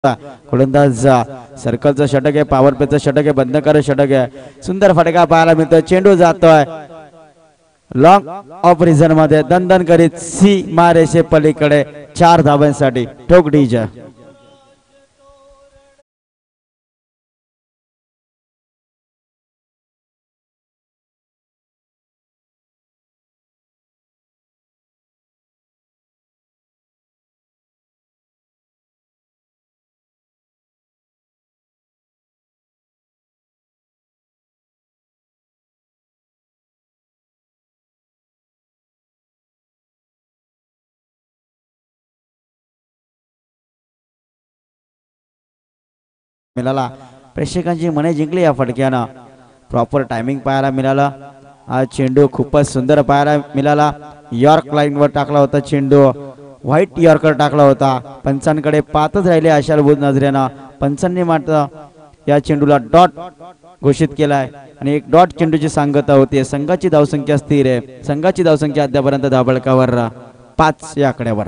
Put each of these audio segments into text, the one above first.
गोलंदाज सर्कलचं षटक आहे, पॉवर प्लेचं षटक आहे, बंद कर षटक आहे. सुंदर फटका पाहायला मिळतो. चेंडू जातोय लॉंग ऑफ रिझन मध्ये, दणदण करीत सी मारेशे पलीकडे 4 धावांसाठी ठोक डीजा. मिळाला, प्रेक्षकांची मने जिंकली या फटक्यानं. प्रॉपर टायमिंग पाहायला मिळाला. हा चेंडू खूपच सुंदर पाहायला मिळाला. यॉर्क लाईन वर टाकला होता चेंडू, व्हाईट यॉर्कर टाकला होता. पंचांकडे पाहतच राहिले आशाभूत नजरेनं. पंचांनी मात्र या चेंडूला डॉट घोषित केलाय आणि एक डॉट चेंडूची सांगता होती. संघाची धावसंख्या स्थिर आहे. संघाची धावसंख्या अद्यापर्यंत धाबळकावर 5 या आकड्यावर.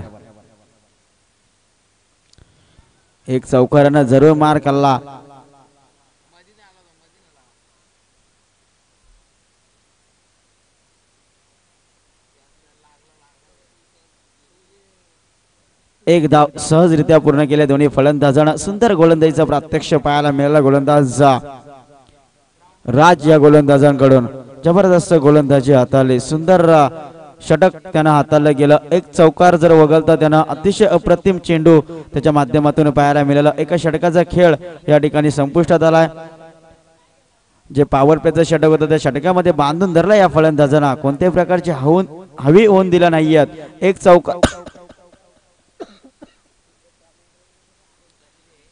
एक चौकारानं जरूर मार खाल्ला. एक धाव सहजरित्या पूर्ण केले दोन्ही फलंदाजांना. सुंदर गोलंदाजीचा प्रत्यक्ष पाहायला मिळाला गोलंदाज राज या गोलंदाजांकडून. जबरदस्त गोलंदाजी हाताळली. सुंदर षटक त्यानं हाताळलं गेलं. एक चौकार जर वगळता त्यानं अतिशय अप्रतिम चेंडू त्याच्या माध्यमातून पाहायला मिळाला. एका षटकाचा खेळ या ठिकाणी संपुष्टात आलाय. जे पॉवर प्लेचं षटक होतं त्या षटकामध्ये बांधून धरला या फलंदाजांना. कोणत्याही प्रकारची हवी होऊन दिला नाहीयेत.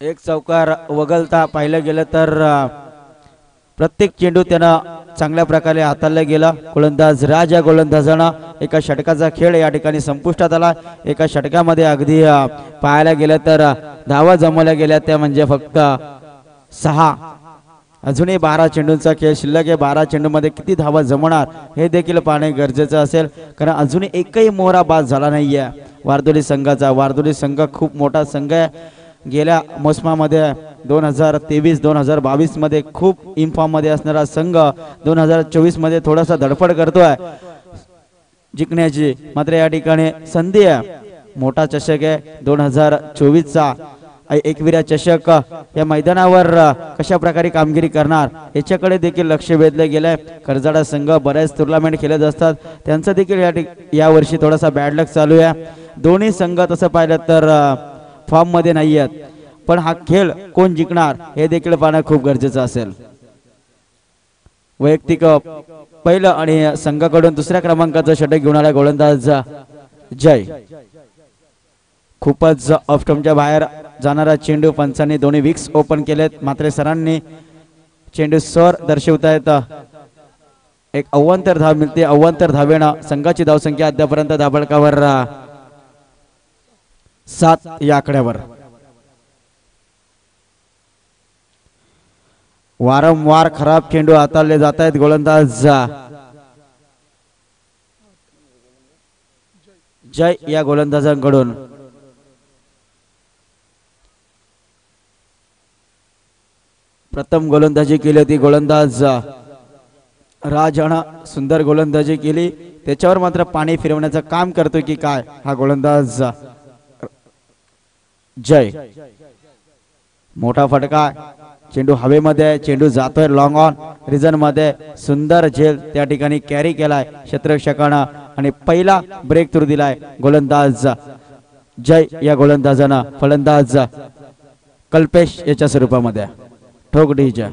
एक चौकार वगळता पाहिलं गेलं तर प्रत्येक चेंडू त्यानं चांगल्या प्रकारे हाताळला गेला. गोलंदाज राज या गोलंदाजानं एका षटकाचा खेळ या ठिकाणी संपुष्टात आला. एका षटकामध्ये अगदी पाहायला गेलं तर धावा जमवल्या गेल्या त्या म्हणजे फक्त 6. अजूनही 12 चेंडूंचा खेळ शिल्लक आहे. 12 चेंडूमध्ये किती धावा जमणार हे देखील पाहणे गरजेचं असेल, कारण अजूनही एकही मोहरा बाद झाला नाहीये वारदोली संघाचा. वारदोली संघ खूप मोठा संघ आहे. गेल्या मोसमामध्ये 2023-2022 मध्ये खूप इन्फॉर्म मध्ये असणारा संघ 2024 मध्ये थोडासा धडपड करतोय जिंकण्याची. मात्र या ठिकाणी संधी आहे. मोठा चषक आहे 2024 चा एकविरा चषक. या मैदानावर कशा प्रकारे कामगिरी करणार याच्याकडे देखील लक्ष वेधले गेलंय. कर्जाडा संघ बऱ्याच टुर्नामेंट खेळत असतात, त्यांचं देखील या वर्षी थोडासा बॅड लक चालू आहे. दोन्ही संघ तसं पाहिलं तर फॉर्म मध्ये नाही आहेत, पण हा खेळ कोण जिंकणार हे देखील पाहणं खूप गरजेचं असेल. वैयक्तिक पहिलं आणि संघाकडून दुसऱ्या क्रमांकाचं षटक घेऊन आला गोलंदाज जय. खूपच ऑफस्टंपच्या बाहेर जाणारा चेंडू पंचांनी दोन्ही विक्स ओपन केलेत. मात्र सरांनी चेंडू सर दर्शवतायत. एक अव्वंतर धाव मिळते. अव्वंतर धावेनं संघाची धावसंख्या अद्यापर्यंत धाबळकावर 7 या आकड्यावर. वारंवार खराब चेंडू हाताळले जात आहेत. गोलंदाज जय या गोलंदाजांकडून. प्रथम गोलंदाजी केली होती गोलंदाज राजानं. सुंदर गोलंदाजी केली. त्याच्यावर मात्र पाणी फिरवण्याचं काम करतोय की काय हा गोलंदाज जय. मोठा फटका, चेंडू हवेमध्ये, चेंडू जातोय लॉंग ऑन रिजन मध्ये. सुंदर झेल त्या ठिकाणी कॅरी केलाय क्षेत्ररक्षकानं आणि पहिला ब्रेक थ्रू दिलाय गोलंदाज जय या गोलंदाजानं फलंदाज कल्पेश याच्या स्वरूपामध्ये. ठोक डीजा.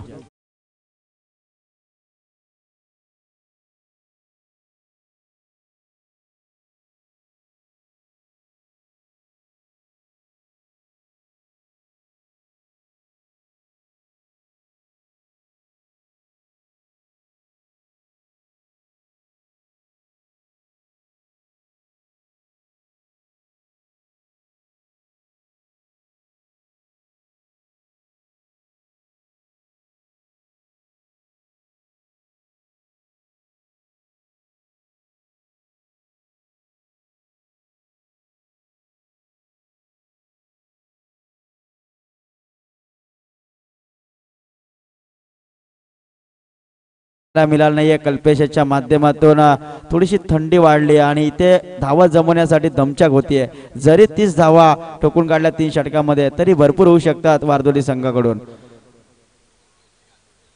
मिळाला नाहीये. कल्पेशच्या माध्यमातून थोडीशी थंडी वाढली आणि इथे धावा जमवण्यासाठी दमछाक होतीये. जरी 30 धावा ठोकून काढल्या 3 षटकामध्ये तरी भरपूर होऊ शकतात वारदोली संघाकडून.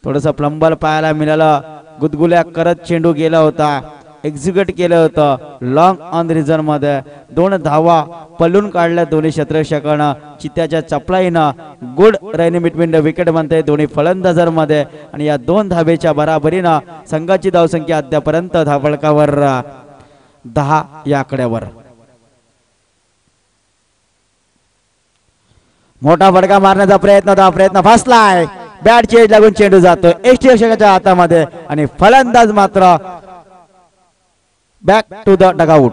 थोडासा प्लंबर पाहायला मिळाला. गुदगुल्या करत चेंडू गेला होता. एक्झिक्यूट केलं होतं लॉंग ऑन रिझन मध्ये. 2 धावा पलून काढल्या दोन्ही क्षेत्ररक्षकांना. चित्त्याच्या चपलाईनं good run between the wicket बनते दोन्ही फलंदाजांमध्ये. आणि या 2 धावेच्या बराबरीनं संघाची धावसंख्या अद्यापर्यंत धावफलकावर 10 या आकड्यावर. मोठा फटका मारण्याचा प्रयत्न फसलाय. बॅट चेंज लागून चेंडू जातो यष्टीरक्षकाच्या हातामध्ये आणि फलंदाज मात्र back to the dugout.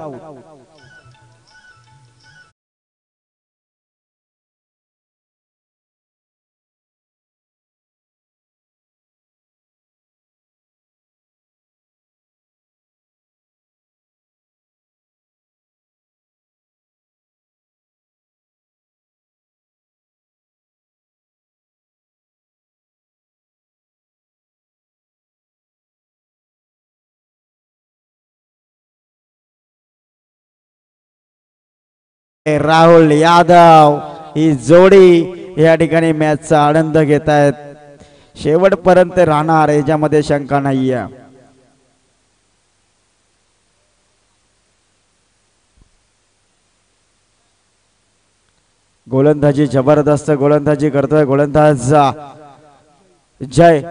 Rahul Yadav ही जोडी या ठिकाणी मॅचचा आनंद घेत आहेत. शेवटपर्यंत राहणार याच्यामध्ये शंका नाहीये. गोलंदाजी जबरदस्त गोलंदाजी करतोय गोलंदाज जय.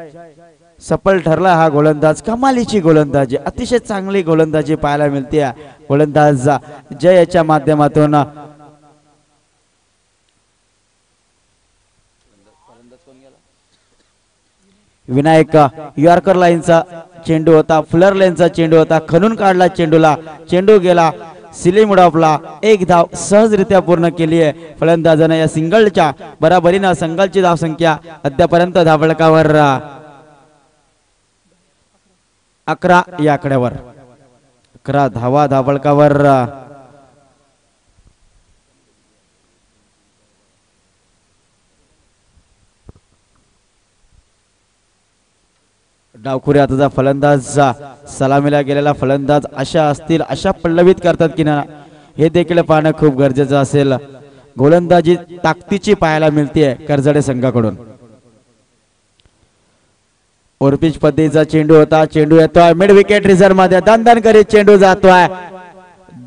सफल ठरला हा गोलंदाज. कमालीची गोलंदाजी अतिशय चांगली गोलंदाजी पाहायला मिळते गोलंदाज जय याच्या माध्यमातून. विनायक यॉर्कर लाईनचा चेंडू होता. फ्लर लाईनचा चेंडू होता. खणून काढला चेंडूला. चेंडू गेला सिलिंग मुडाफला. 1 धाव सहजरित्या पूर्ण केली आहे फलंदाजानं. या सिंगलच्या बराबरीनं संघाची धावसंख्या अद्यापर्यंत धावफलकावर 11 या आकड्यावर. 11 धावा धावफलकावर. डावखुरी हाताचा फलंदाज सलामीला गेलेला फलंदाज अशा असतील अशा पल्लवित करतात की ना हे देखील पाहणं खूप गरजेचं असेल. गोलंदाजी ताकदीची पाहायला मिळते कर्जडे संघाकडून. ओरपिच पद्धतीचा चेंडू होता. चेंडू येतोय मिड विकेट रिझर्व मध्ये. दणदण करीत चेंडू जातोय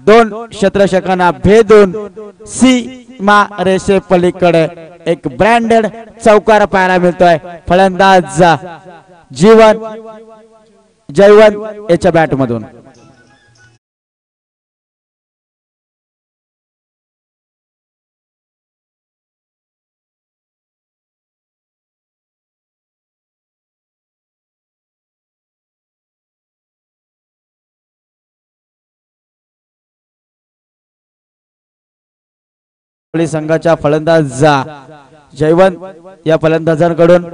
2 क्षेत्ररक्षकांना भेदून सीमा रेषे पलीकडे. एक ब्रँडेड चौकार पाहायला मिळतोय. फलंदाज जीवन जयवंत याच्या बॅट मधून. संघाच्या फलंदाज जयवंत या फलंदाजांकडून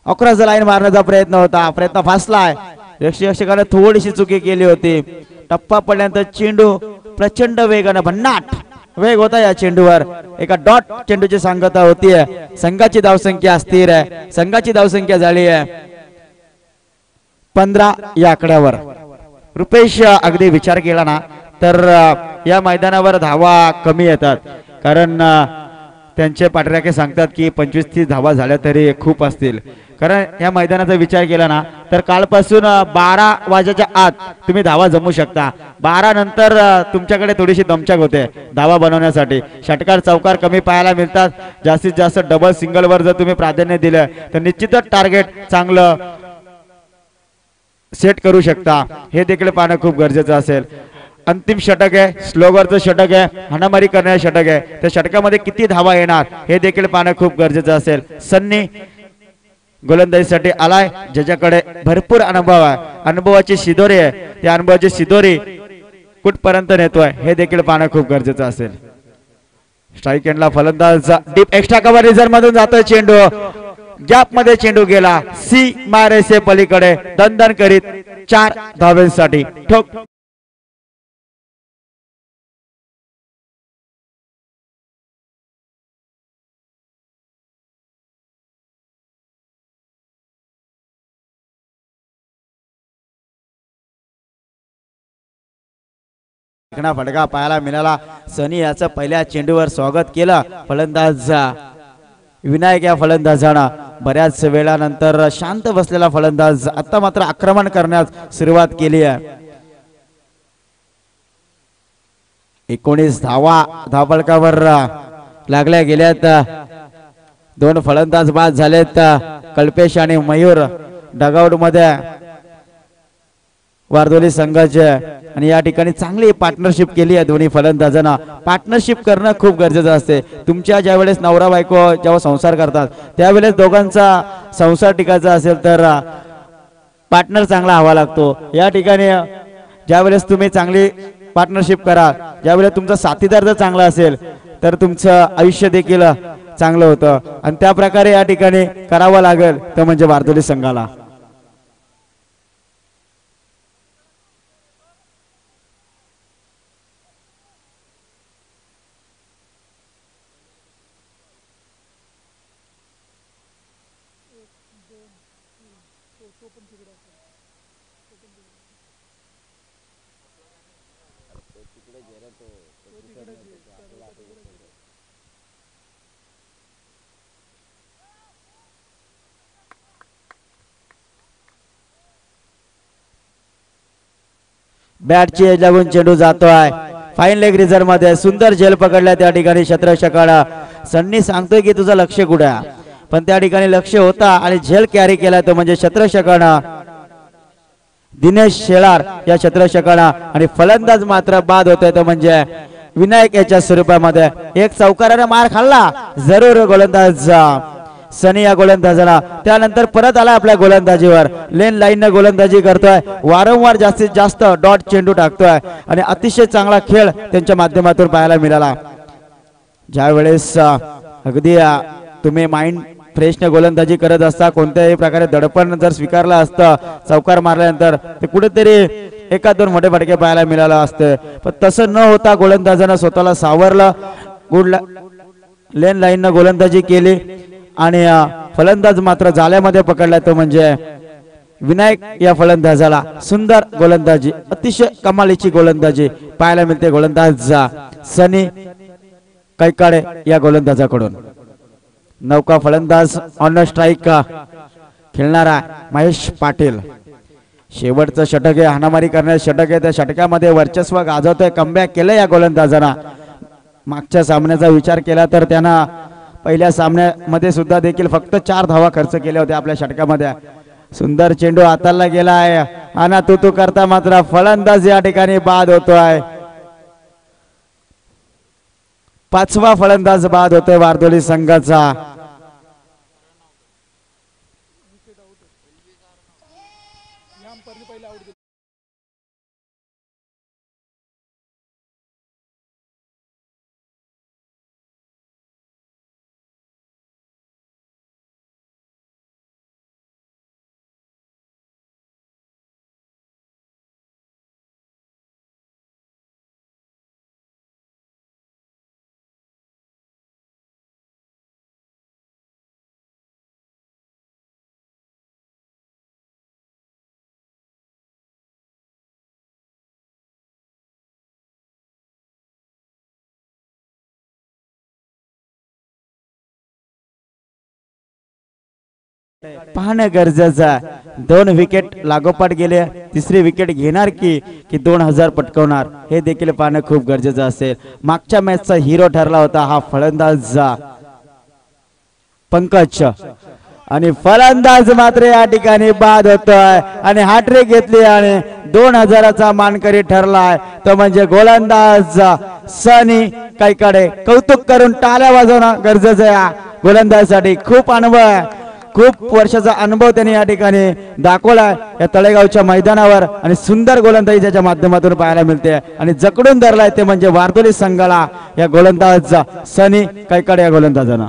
11 लाईन मारण्याचा प्रयत्न होता. प्रयत्न फासलाय. रक्षकाने थोडीशी चुकी केली होती. टप्पा पडल्यानंतर चेंडू प्रचंड वेगाने भन्नाट वेग होता या चेंडूवर. एका डॉट चेंडूची सांगता होतीये. संघाची धावसंख्या स्थिर आहे. संघाची धावसंख्या झाली आहे 15 या आकड्यावर. रुपेश अगदी विचार केला ना तर या मैदानावर धावा कमी येतात. कारण त्यांचे पाठराखे सांगतात की 25-30 धावा झाल्या तरी खूप असतील. कारण या मैदानाचा विचार केला ना तर कालपासून 12 वाजेच्या आत तुम्ही धावा जमू शकता. 12 नंतर तुमच्याकडे थोडीशी दमछाक होते धावा बनवण्यासाठी. षटकार चौकार कमी पाहायला मिळतात. जास्तीत जास्त डबल सिंगल वर जर तुम्ही प्राधान्य दिलं तर निश्चितच टार्गेट चांगलं सेट करू शकता. हे देखील पाहणं खूप गरजेचं असेल. अंतिम षटक आहे. स्लोगरचं षटक आहे. हाणामारी करणारे षटक आहे. त्या षटकामध्ये किती धावा येणार हे देखील पाहणं खूप गरजेचं असेल. सन्नी गोलंदाजीसाठी आलाय ज्याच्याकडे भरपूर अनुभव आहे. अनुभवाची शिदोरी आहे. त्या अनुभवाची शिदोरी कुठपर्यंत नेतोय हे देखील पाहणं खूप गरजेचं असेल. स्ट्राईक एंडला फलंदाज डीप एक्स्ट्रा कव्हर रिझर्व मधून जातोय चेंडू. गॅप मध्ये चेंडू गेला सीमा रेषे पलीकडे. दणदण करीत 4 धावांसाठी ठोक. देखणा फटका पाहायला मिळाला. सनी याचं पहिल्या चेंडूवर स्वागत केलं. फलंदाज विनायक या फलंदाजानं बऱ्याच वेळानंतर शांत बसलेला फलंदाज आता मात्र आक्रमण करण्यास सुरुवात केली आहे. 19 धावा धावफलकावर लागल्या गेल्यात. 2 फलंदाज बाद झालेत. कल्पेश आणि मयूर डगआउट मध्ये वारदोली संघाचे आणि या ठिकाणी चांगली पार्टनरशिप केली आहे दोन्ही फलंदाजांना. पार्टनरशिप करणं खूप गरजेचं असते. तुमच्या ज्यावेळेस नवरा बायको जेव्हा संसार करतात त्यावेळेस दोघांचा संसार टिकायचा असेल तर पार्टनर चांगला हवा लागतो. या ठिकाणी ज्यावेळेस तुम्ही चांगली पार्टनरशिप करा, ज्यावेळेस तुमचा साथीदार जर चांगला असेल तर तुमचं आयुष्य देखील चांगलं होतं आणि त्या प्रकारे या ठिकाणी करावं लागेल तर म्हणजे वारदोली संघाला. बॅटची एज लागून चेंडू जातोय फाईन लेग रिझर्व मध्ये. सुंदर झेल पकडल्या त्या ठिकाणी क्षेत्ररक्षकाला. सन्नी सांगतोय की तुझं लक्ष कुठे आहे, पण त्या ठिकाणी लक्ष होता आणि झेल कॅरी केला तो म्हणजे क्षेत्ररक्षकानं दिनेश शेलार या क्षेत्ररक्षकाला. आणि फलंदाज मात्र बाद होतोय तो म्हणजे विनायक याच्या स्वरूपामध्ये. एक चौकाराने मार खाल्ला जरूर गोलंदाज सनी या गोलंदाजाला. त्यानंतर परत आला आपल्या गोलंदाजीवर. लेन लाईन न गोलंदाजी करतोय. वारंवार जास्तीत जास्त डॉट चेंडू टाकतोय आणि अतिशय चांगला खेळ त्यांच्या माध्यमातून पाहायला मिळाला. ज्या वेळेस अगदी तुम्ही माइंड फ्रेशने गोलंदाजी करत असता, कोणत्याही प्रकारे दडपण जर स्वीकारलं असतं चौकार मारल्यानंतर ते कुठेतरी एका दोन मोठे फटके पाहायला मिळालं असतं. पण तसं न होता गोलंदाजानं स्वतःला सावरलं. गुड लेन लाईन न गोलंदाजी केली आणि फलंदाज मात्र जाळ्यामध्ये पकडला तो म्हणजे विनायक या फलंदाजाला. सुंदर गोलंदाजी, अतिशय कमालीची गोलंदाजी पाहायला मिळते गोलंदाज सनी कैकाडे या गोलंदाजाकडून. नौका फलंदाज ऑन स्ट्राईक खेळणारा महेश पाटील. शेवटचं षटक आहे, हाणामारी करण्याचं षटक आहे. त्या षटकामध्ये वर्चस्व गाजवतोय. कमबॅक केलं या गोलंदाजांना. मागच्या सामन्याचा विचार केला तर त्यांना पहिल्या सामन्यामध्ये सुद्धा देखील फक्त 4 धावा खर्च केल्या होत्या आपल्या षटकामध्ये. सुंदर चेंडू हाताला गेलाय आणि तू करता मात्र फलंदाज या ठिकाणी बाद होतोय. 5वा फलंदाज बाद होतोय वारदोली संघाचा. पाहणं गरजेचं. 2 विकेट लागोपाठ गेले. 3री विकेट घेणार की 2000 पटकवणार हे देखील पाहणं खूप गरजेचं असेल. मागच्या मॅचचा हिरो ठरला होता हा फलंदाज पंकज आणि फलंदाज मात्र या ठिकाणी बाद होतोय आणि हॅट्रिक घेतली आणि 2000चा मानकरी ठरलाय तो म्हणजे गोलंदाज सनी कैकाडे. कौतुक करून टाळ्या वाजवणं गरजेचं आहे गोलंदाजासाठी. खूप अनुभव, खूप वर्षाचा अनुभव त्यांनी या ठिकाणी दाखवला या तळेगावच्या मैदानावर आणि सुंदर गोलंदाजी त्याच्या माध्यमातून पाहायला मिळते आणि जकडून धरलाय ते म्हणजे वारदोली संघाला या गोलंदाज सनी कैकाडे या गोलंदाजानं.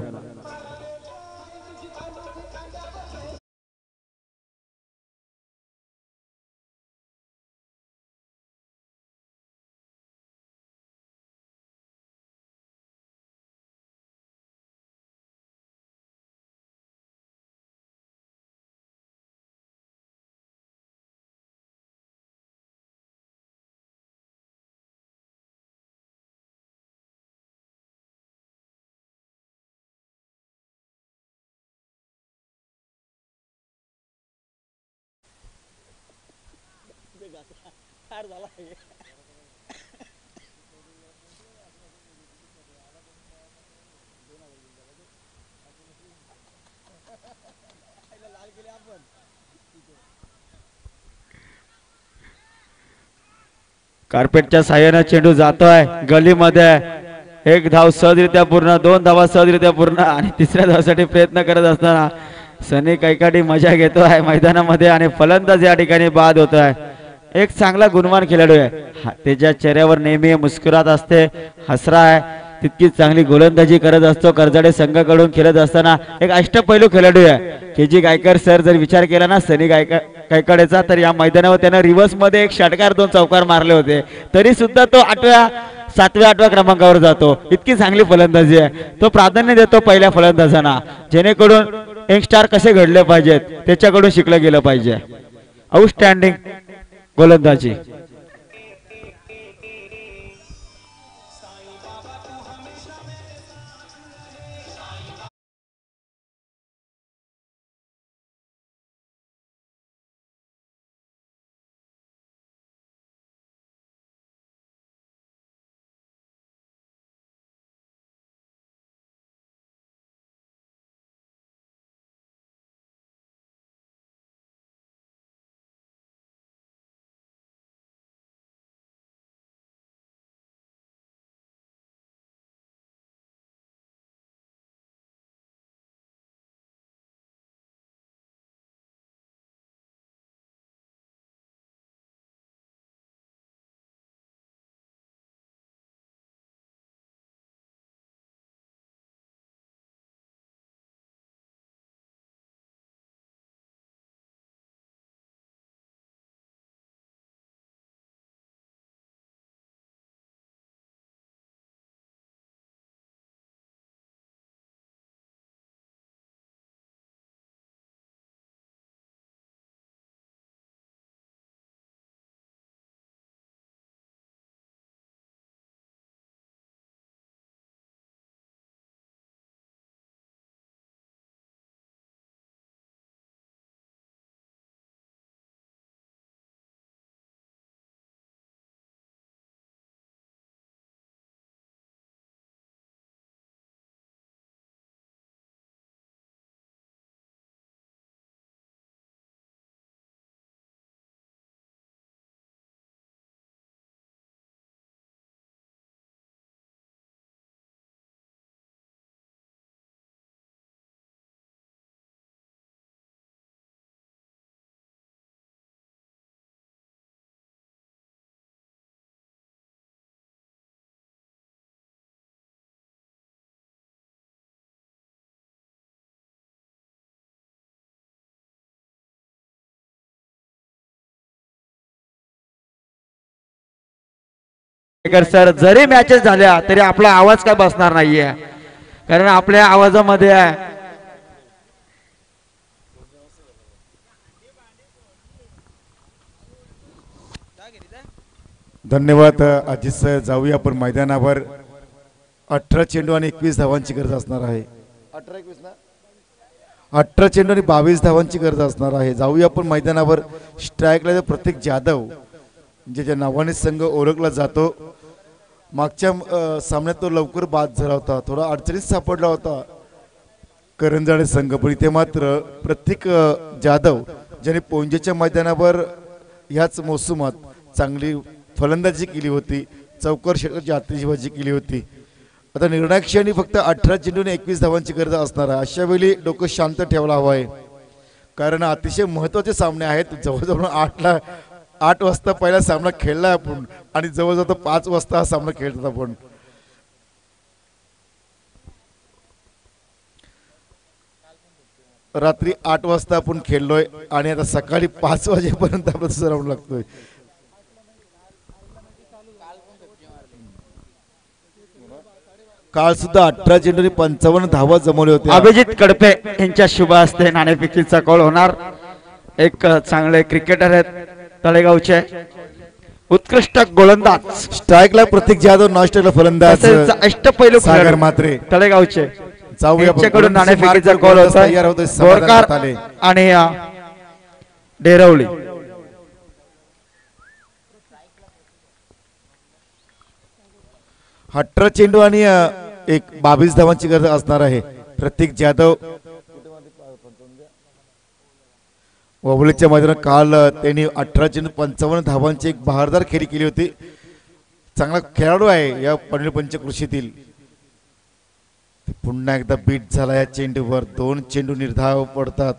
कार्पेटच्या साह्याने चेंडू जातोय गलीमध्ये. एक धाव सहजरित्या पूर्ण, दोन धावा सहजरित्या पूर्ण आणि तिसऱ्या धावासाठी प्रयत्न करत असताना सनी कैकाडी मजा घेतोय मैदानामध्ये आणि फलंदाज या ठिकाणी बाद होतोय. एक चांगला गुणवान खेळाडू आहे, त्याच्या चेहऱ्यावर नेहमी मुस्कुरात असते, हसरा आहे, तितकी चांगली गोलंदाजी करत असतो. कर्जाडे संघाकडून खेळत असताना एक अष्टपैलू खेळाडू आहे. के.जी. गायकर सर जर विचार केला ना सनी गायकवाडचा, तर या मैदानावर त्यानं रिव्हर्स मध्ये एक षटकार, दोन चौकार मारले होते, तरी सुद्धा तो 7व्या 8व्या क्रमांकावर जातो. इतकी चांगली फलंदाजी आहे. तो प्राधान्य देतो पहिल्या फलंदाजांना, जेणेकरून यंगस्टार कसे घडले पाहिजेत त्याच्याकडून शिकलं गेलं पाहिजे. आउटस्टँडिंग गोलंदाजी. सर जरी मॅचेस झाल्या तरी आपला आवाज काय बसणार नाहीये, कारण आपल्या आवाजामध्ये आहे. धन्यवाद अजित सर. जाऊया आपण मैदानावर. 18 चेंडू आणि 21 धावांची गरज असणार आहे. 18 चेंडू आणि 22 धावांची गरज असणार आहे. जाऊया आपण मैदानावर. स्ट्राईकला प्रत्येक जाधव ज्याच्या नावाने संघ ओळखला जातो. मागच्या सामन्यात तो लवकर बाद झाला होता, थोडा अडचणीत सापडला होता करंजाडे संघ, पण इथे मात्र प्रत्येक जाधव ज्याने पोंजेच्या मैदानावर ह्याच मोसमात चांगली फलंदाजी केली होती, चौकार षटकाची आतिषबाजी केली होती. आता निर्णायक क्षणी फक्त 18 चेंडूने 21 धावांची गरज असणार आहे. अशा वेळी डोकं शांत ठेवायला हवं आहे, कारण अतिशय महत्त्वाचे सामने आहेत. जवळजवळ 8 वाजता पहिला सामना खेळला आपण आणि जवळजवळ 5 वाजता हा सामना खेळतात आपण. रात्री 8 वाजता आपण खेळलोय आणि आता सकाळी 5 वाजेपर्यंत आपण सरावून लागतोय. काल सुद्धा 18 चेंडूने 55 धावा जमवले होते. अभिजित कडपे यांच्या शुभ हस्ते नाणेफेकीचा कॉल होणार. एक चांगले क्रिकेटर आहेत तळेगावचे, उत्कृष्ट गोलंदाज. स्ट्राईकला प्रतीक जाधव, नॉन स्ट्राईकला फलंदाज अष्टपैलू सागर मात्रे तळेगावचे. जाऊया यांच्याकडून नाणेफेकीचा कॉल होता. बोरकार आणि डेरवली. 18 चेंडू आणि एक 22 धावांची गरज असणार आहे. प्रतीक जाधव वबोलीच्या मैदानात काल त्यांनी 18 चेंडू 55 धावांची एक बहारदार खेळी केली होती. चांगला खेळाडू आहे या पनवेल पंचकृषीतील. पुन्हा एकदा बीट झाला या चेंडूवर. 2 चेंडू निर्धाव पडतात.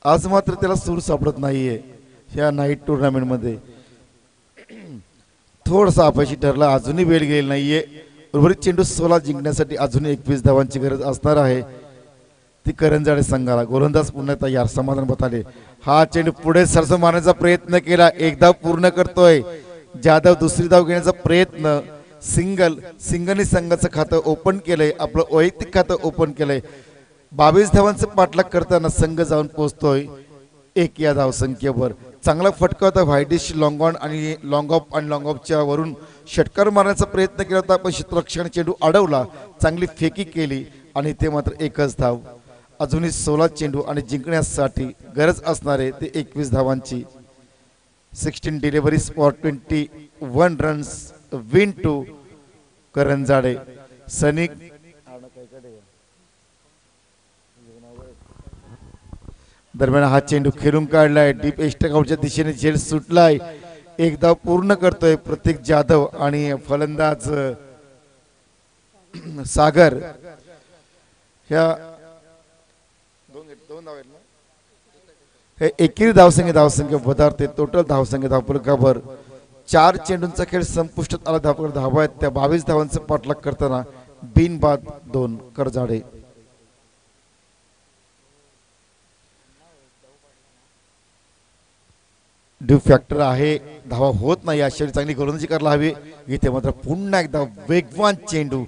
आज मात्र त्याला सूर सापडत नाहीये या नाईट टुर्नामेंट मध्ये. थोडासा अपयशी ठरला. अजूनही वेळ गेलेली नाहीये. उर्वरित चेंडू 16 जिंकण्यासाठी अजून 21 धावांची गरज असणार आहे. ती करंजाडे संघाला. गोलंदाज पुन्हा तयार. समाधान बताले हा चेंडू पुढे सरस मारण्याचा प्रयत्न केला. एक धाव पूर्ण करतोय जाधव. दुसरी धाव घेण्याचा प्रयत्न. सिंगलने संघाचं खातं ओपन केलंय. आपलं वैयक्तिक खातं ओपन केलंय. 22 धावांचं पाठलाग करताना संघ जाऊन पोहोचतोय 1 या धावसंख्येवर. चांगला फटका होता. व्हायडिश लॉंग ऑन आणि लॉंग ऑफच्या वरून षटकार मारण्याचा प्रयत्न केला होता, पण क्षेत्ररक्षण चेंडू अडवला. चांगली फेकी केली आणि ते मात्र एकच धाव. अजूनही 16 चेंडू आणि जिंकण्यासाठी गरज असणारे ते 21 धावांची. 16 deliveries for 21 runs win to Karanjade. Sunny दरम्यान हा चेंडू खेळून काढलाय. डीप एस्टकाउटच्या दिशेने झेल सुटलाय. एक धाव पूर्ण करतोय प्रतीक जाधव आणि फलंदाज सागर. ह्या हे एकेरी धावसंख्या वधारते. टोटल धावसंख्या धावफलकावर 4 चेंडूंचा खेळ संपुष्टात आला. धावा आहेत त्या 22 धावांचा पाठलाग करताना बिनबाद 2 करजाडे. ड्यू फॅक्टर आहे. धावा होत नाही. अशा चांगली गोलंदाजी करायला हवी. इथे मात्र पुन्हा एकदा वेगवान चेंडू.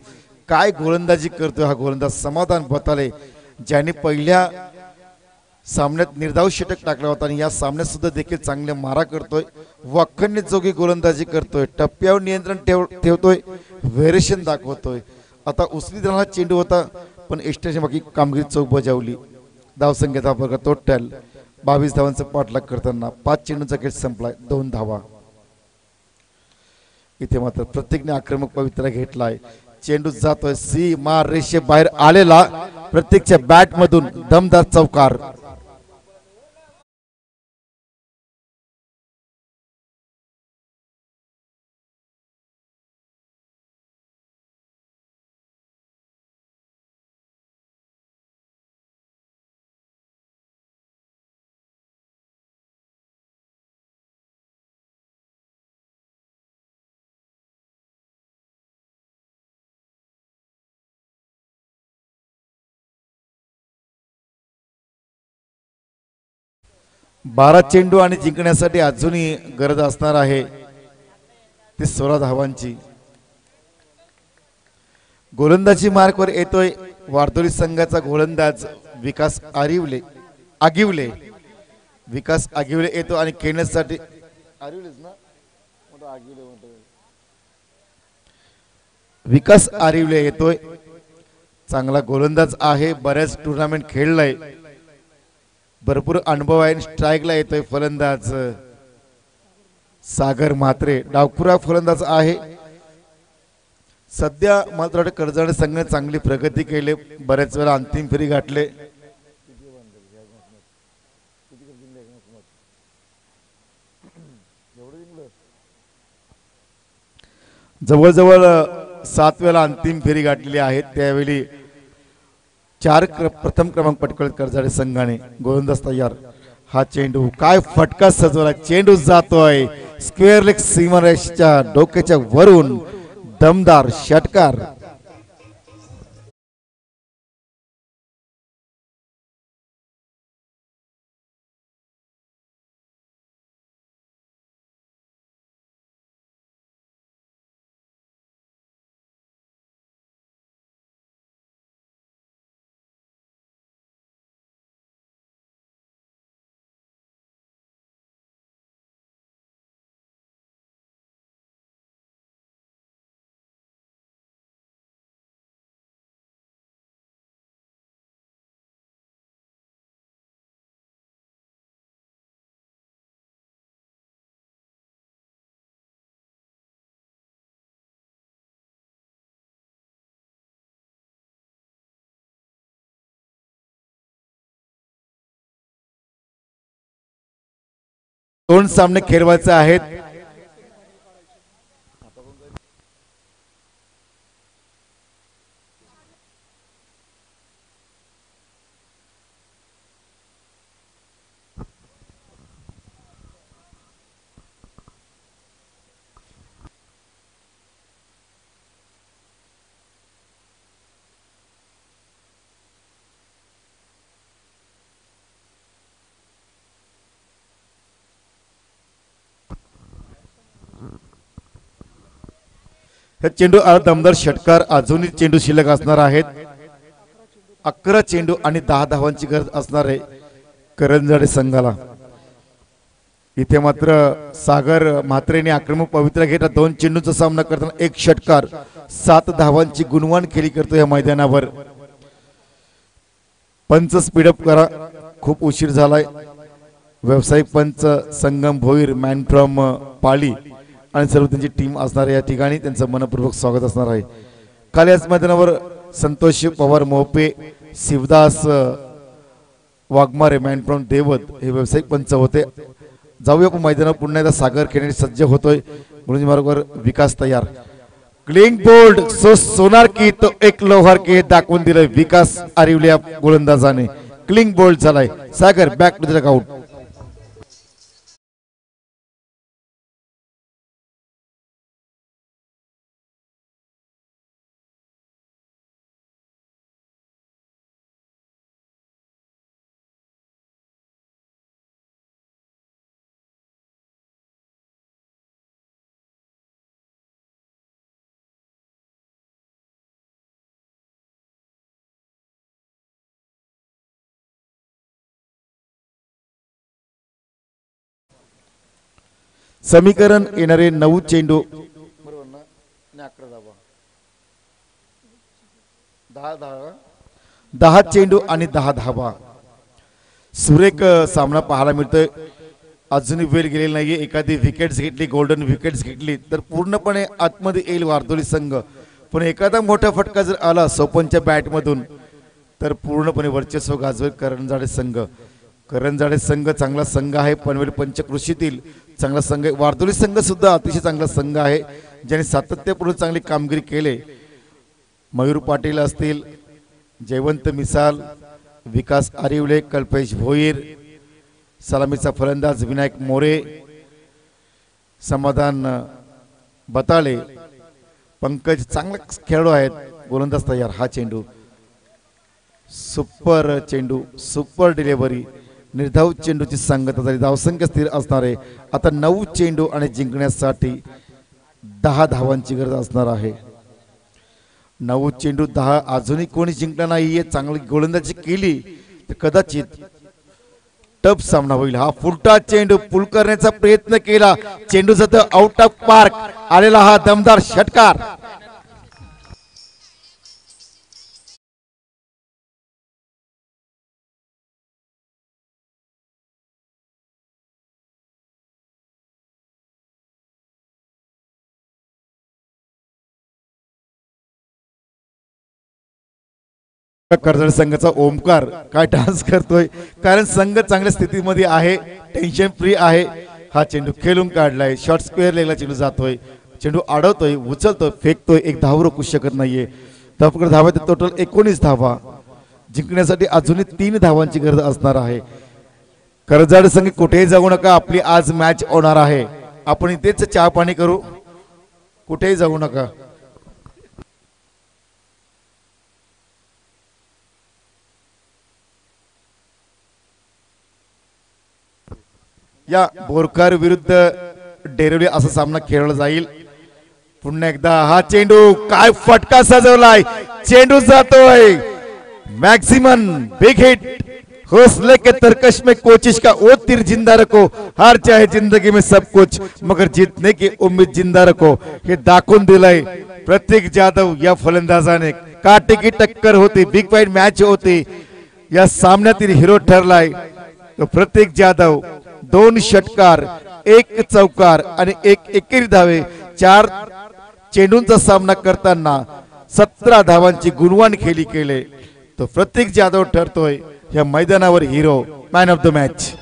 काय गोलंदाजी करतोय हा गोलंदाज समाधान बताले, ज्याने पहिल्या सामन्यात निर्धाव षटक टाकला होता आणि या सामन्यात सुद्धा देखील चांगले मारा करतोय. वाखण्य जोगी गोलंदाजी करतोय. टप्प्यावर नियंत्रण ठेवतोय. व्हेरिएशन दाखवतोय. आता उचली जाणारा चेंडू होता, पण एक्स्ट्राची बाकी कामगिरी चौक बजावली. धावसंख्या धाव टोटल 22 धावांचा पाठलाग करताना 5 चेंडूंचा खेळ संपलाय. 2 धावा. इथे मात्र प्रत्येकने आक्रमक पवित्रा घेतलाय. चेंडू जातोय सीमा रेषे बाहेर आलेला. प्रत्येकच्या बॅट मधून दमदार चौकार. बारा चेंडू आणि जिंकण्यासाठी अजूनही गरज असणार आहे ते 16 धावांची. गोलंदाजी मार्कवर येतोय वारदोली संघाचा गोलंदाज विकास आगिवले. विकास आगिवले येतो आणि खेळण्यासाठी विकास आरिवले येतोय. चांगला गोलंदाज आहे. बऱ्याच टुर्नामेंट खेळलाय. भरपूर अनुभव आहे. स्ट्राईकला येतोय फलंदाज सागर म्हात्रे. डावखुरा फलंदाज आहे. सध्या मात्र कर्जाडे संघाने चांगली प्रगती केली. बऱ्याच वेळा अंतिम फेरी गाठले. जवळजवळ 7 वेळा अंतिम फेरी गाठलेली आहे. त्यावेळी 4 प्रथम क्रमांक पटकावले कर्जाडे संघाने. गोलंदाज तयार. हा चेंडू काय फटका सजवला. चेंडू जातोय स्क्वेअर लेग सीमारेषेच्या डोक्याच्या वरून. दमदार षटकार. दोन सामने खेळवायचे आहेत. हे चेंडू दमदार षटकार अजूनही चेंडू शिल्लक असणार आहेत. 11 चेंडू आणि 10 धावांची गरज असणार आहे करंजाडे संघाला. इथे मात्र सागर म्हात्रेने आक्रमक पवित्रा घेतला. 2 चेंडूंचा सामना करताना 1 षटकार 7 धावांची गुणवान खेळी करतो या मैदानावर. पंच स्पीडअप करा, खूप उशीर झालाय. व्यावसायिक पंच संगम भोईर, मॅन फ्रॉम पाली आणि सर्व त्यांची टीम असणार या ठिकाणी त्यांचं मनपूर्वक स्वागत असणार आहे. खाली याच मैदानावर संतोष पवार मोहपे, शिवदास वाघमारे, मॅन फ्रॉम देवत हे व्यावसायिक पंच होते. जाऊया आपण मैदानावर पुन्हा एकदा सागर खेळण्यासाठी सज्ज होतोय. गुरुजी मार्गावर विकास तयार. क्लिंग बोल्ड सो सोनार की तो एक लोहार की दाखवून दिलंय विकास आरिवल्या गोलंदाजाने. क्लिंग बोल्ड झालाय. सागर बॅक टू द डगआउट. समीकरण येणारे 9 चेंडू 10 चेंडू आणि 10 धावा. सुरेख सामना पाहायला मिळतोय. अजूनही वेळ गेलेली नाहीये. एखादी विकेट्स घेतली, गोल्डन विकेट्स घेतली तर पूर्णपणे आतमध्ये येईल वारदोली संघ. पण एखादा मोठा फटका जर आला सोपनच्या बॅटमधून तर पूर्णपणे वर्चस्व गाजवेल करंजाडे संघ. करंजाडे संघ चांगला संघ आहे. पनवेल पंचकृषीतील चांगला संघ आहे. वारदोली संघ सुद्धा अतिशय चांगला संघ आहे ज्याने सातत्यपूर्ण चांगली कामगिरी केले. मयूर पाटील असतील, जयवंत मिसाल, विकास आरिवले, कल्पेश भोईर, सलामीचा फलंदाज विनायक मोरे, समाधान बताळे, पंकज चांगला खेळाडू आहेत. गोलंदाज तयार. हा चेंडू सुपर चेंडू, सुपर डिलिव्हरी, निर्धाव चेंडूची सांगता झाली. धावसंख्या स्थिर असणार आहे. आता 9 चेंडू आणि जिंकण्यासाठी 10 धावांची गरज असणार आहे. 9 चेंडू 10. अजूनही कोणी जिंकला नाहीये. चांगली गोलंदाजी केली तर कदाचित टफ सामना होईल. हा फुलटा चेंडू पुल करण्याचा प्रयत्न केला. चेंडू जातो आउट ऑफ पार्क. आलेला हा दमदार षटकार. करंजाडे संघाचा ओमकार काय डान्स करतोय, कारण संघ चांगल्या स्थितीमध्ये आहे, टेन्शन फ्री आहे. हा चेंडू खेळून काढलाय. शॉर्ट स्क्वेअर लेगला चेंडू जातोय. चेंडू अडवतोय, उचलतोय, फेकतोय. एक धाव रोखू शकत नाहीये. धावकर धावा टोटल 19 धावा. जिंकण्यासाठी अजूनही 3 धावांची गरज असणार आहे. करंजाडे संघ कुठेही जाऊ नका. आपली आज मॅच होणार आहे. आपण इथेच चहा पाणी करू. कुठेही जाऊ नका. या बोरकर विरुद्ध डेरवली असा सामना खेळला जाईल. पुन्हा एकदा हा चेंडू काय फटका सजवलाय. चेंडू जातोय. Maximum big hit. हौसले के तरकश में कोशिश का वो तीर जिंदा रखो. हार चाहे जिंदगी में सब कुछ मगर जीतने की उम्मीद जिंदा रखो. हे दाखवून दिलंय प्रतीक जाधव या फलंदाजाने. काटे की टक्कर होती, बिग फाईट मॅच होती. या सामन्यातील हिरो ठरलाय तो प्रतीक जाधव. 2 षटकार, 1 चौकार आणि 1 एकेरी धावे. 4 चेंडूंचा सामना करताना 17 धावांची गुणवान खेळी केले. तो प्रतीक जाधव ठरतोय या मैदानावर hero, man of the match.